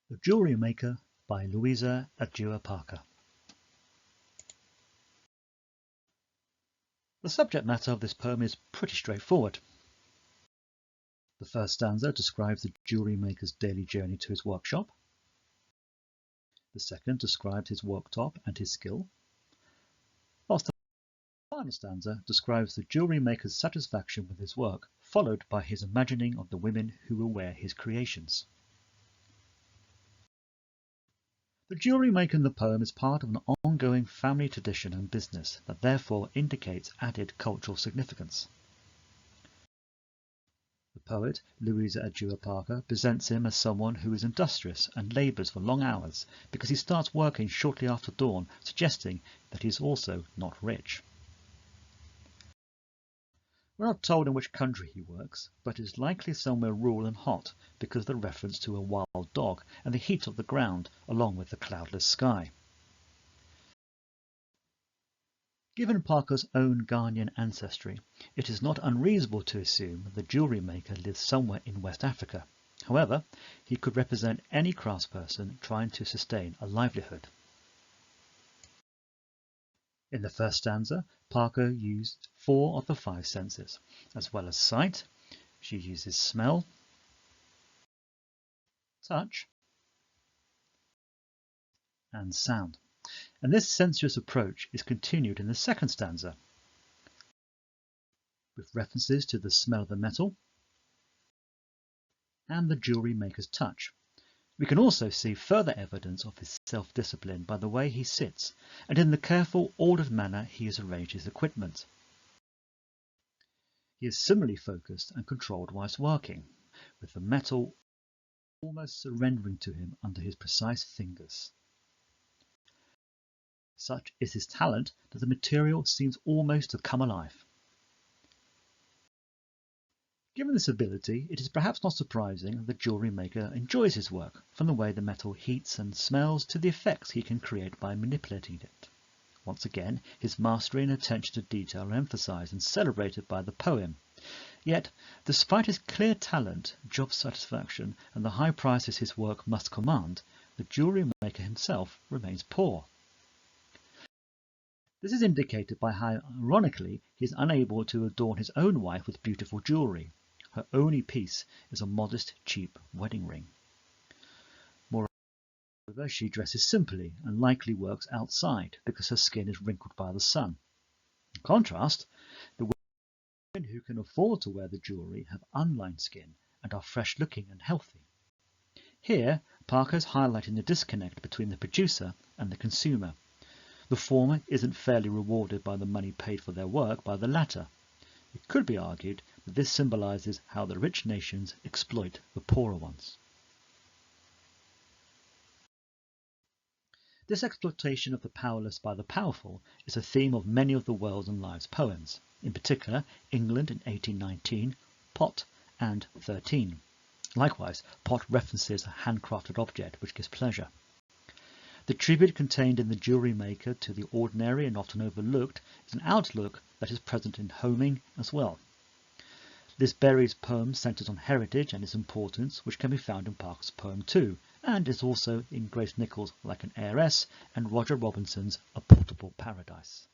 The Jewellery Maker by Louisa Adjua Parker. The subject matter of this poem is pretty straightforward. The first stanza describes the jewellery maker's daily journey to his workshop. The second describes his worktop and his skill, whilst the final stanza describes the jewellery maker's satisfaction with his work, followed by his imagining of the women who will wear his creations. The jewellery maker in the poem is part of an ongoing family tradition and business that therefore indicates added cultural significance. The poet, Louisa Adjua Parker, presents him as someone who is industrious and labours for long hours because he starts working shortly after dawn, suggesting that he is also not rich. We're not told in which country he works, but it is likely somewhere rural and hot because of the reference to a wild dog and the heat of the ground along with the cloudless sky. Given Parker's own Ghanaian ancestry, it is not unreasonable to assume that the jewellery maker lives somewhere in West Africa. However, he could represent any craftsperson trying to sustain a livelihood. In the first stanza, Parker used 4 of the 5 senses. As well as sight, she uses smell, touch, and sound. And this sensuous approach is continued in the second stanza, with references to the smell of the metal and the jewellery maker's touch. We can also see further evidence of his self-discipline by the way he sits and in the careful, ordered manner he has arranged his equipment. He is similarly focused and controlled whilst working, with the metal almost surrendering to him under his precise fingers. Such is his talent that the material seems almost to come alive. Given this ability, it is perhaps not surprising that the jewellery maker enjoys his work, from the way the metal heats and smells to the effects he can create by manipulating it. Once again, his mastery and attention to detail are emphasised and celebrated by the poem. Yet, despite his clear talent, job satisfaction, and the high prices his work must command, the jewellery maker himself remains poor. This is indicated by how, ironically, he is unable to adorn his own wife with beautiful jewellery. Her only piece is a modest, cheap wedding ring. Moreover, she dresses simply and likely works outside because her skin is wrinkled by the sun. In contrast, the women who can afford to wear the jewellery have unlined skin and are fresh-looking and healthy. Here, Parker is highlighting the disconnect between the producer and the consumer. The former isn't fairly rewarded by the money paid for their work by the latter. It could be argued that this symbolises how the rich nations exploit the poorer ones. This exploitation of the powerless by the powerful is a theme of many of the Worlds and Lives poems, in particular England in 1819, Pot and 13. Likewise, Pot references a handcrafted object which gives pleasure. The tribute contained in the jewellery maker to the ordinary and often overlooked is an outlook that is present in homing as well. Liz Berry's poem centres on heritage and its importance, which can be found in Parker's poem too, and is also in Grace Nicholls' Like an Heiress and Roger Robinson's A Portable Paradise.